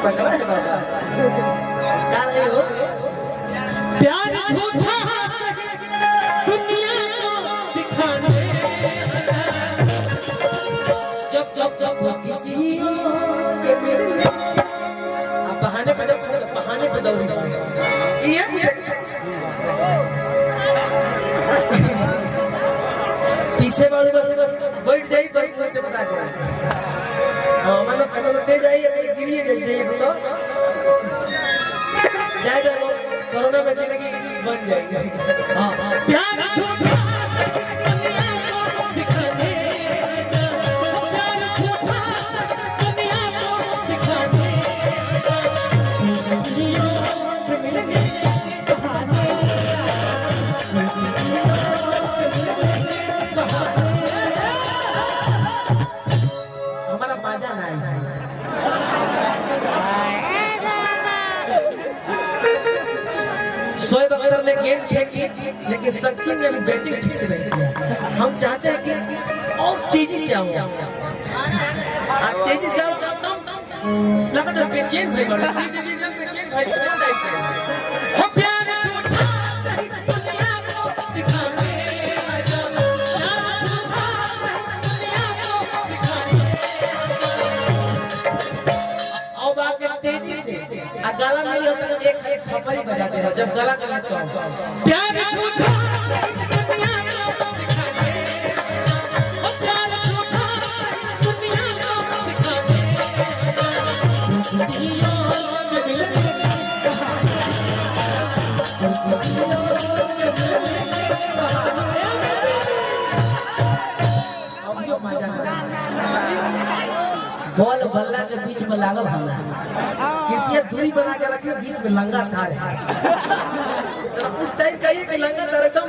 तकड़ा है बाबा क्या रहे हो प्यार झूठा दुनिया को दिखाने जब जब जब किसी के मिलने अब बहाने पे दौड़ ये पीछे वाले बस बैठ जाई तो मुझे बता दो मतलब पहले तो दे जाइए गिरिए जाइए तो जाए तो कोरोना में जिंदगी बन जाएगी हां प्यार झूठा दुनिया को दिखाने प्यार झूठा दुनिया को दिखाने दुनिया के मिलने बहाने हमारा बाजा ना शोएब अख्तर ने गेंद फेंकी लेकिन सचिन ने बैटिंग ठीक से नहीं किया हम चाहते हैं कि और तेजी से आओ आप तेजी से आओ लगातार पेचेन भाई बड़ा एकदम पेचेन भाई हो प्यार झूठा दुनिया को दिखाने प्यार झूठा दुनिया को दिखाने आओ बात तेजी से गला नहीं होता तो एक खपरी बजाते हो जब गला कनेक्ट हो प्यार झूठा दुनिया को दिखाने ओ प्यार झूठा दुनिया को दिखाने दुनिया के मिलने बहाने अब यो मजा बॉल बल्ला के बीच में लागल हल्ला कृपया दूरी बना के रखिए बीच में लंगा तार है जरा उस टाइम कहिए कि लंगा तार एकदम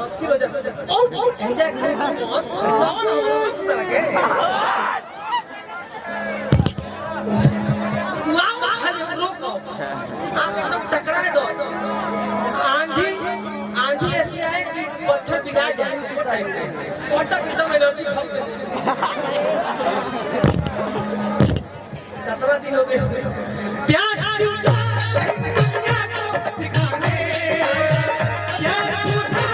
अस्थिर हो जाए और ऐसा करे बहुत लाओ ना उस तरह के तू आओ खाली रोक आप एकदम टकराए दो आंधी ऐसी आए कि पत्थर बिगाड़ जाए वो टाइम पे सोटा एकदम एनर्जी खत्म दे कितना दिन हो गए प्यार झूठा दुनिया को दिखाने प्यार झूठा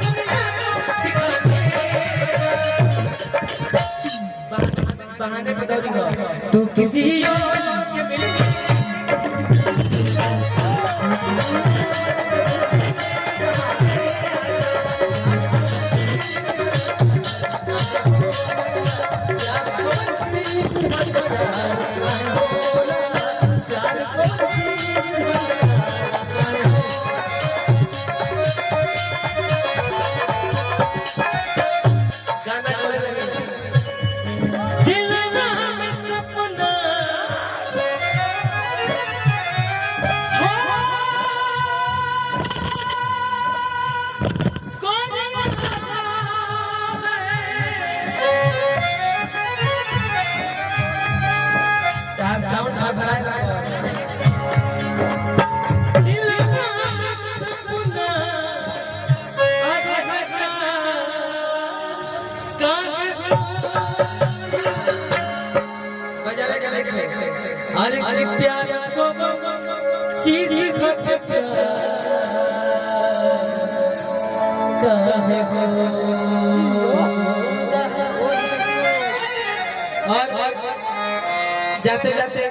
दुनिया को दिखाने बहाने बता दूंगा तू किसी और के मिलने अरे प्यार को सीधी खत काहे हो और जाते जाते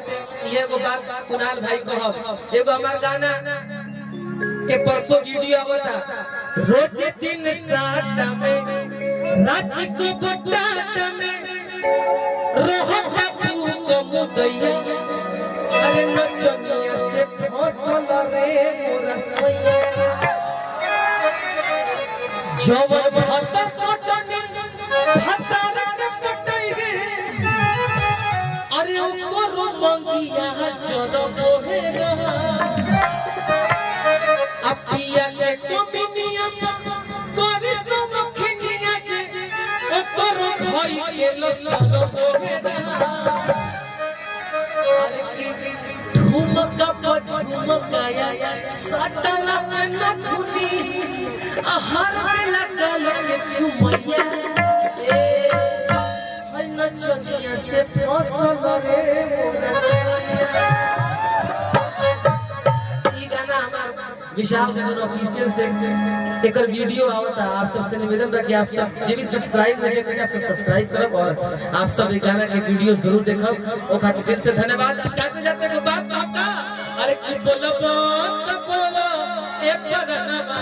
ये को बात कुणाल भाई कहब एगो हमार गाना के परसों वीडियो आवता रोज दिन साथ में रात को बटात में रोहता को मुदैया अरे नचनिया से फसल रे मोरा सैया जवन भतर कटनी भतर के कटई गे अरे ओकर मंगिया जल बोहे रहा अपिया के कमिनिया करे सब खिनिया जे ओकर भई के लसन बोहे रहा झुमका झुमकाया सटला में नथुनी हर बेला गले झुमैया ए है नचनिया से फसल रे मोरा विशाल गगन ऑफिशियल से एक वीडियो आवता। आप सबसे निवेदन था कि आप सब जो भी सब्सक्राइब नहीं करें आप सब सब्सक्राइब करब और आप सब ये गाना के वीडियो जरूर देखब। ओ खातिर दिल से धन्यवाद। जाते जाते को बात आपका अरे की बोलो ए पगनवा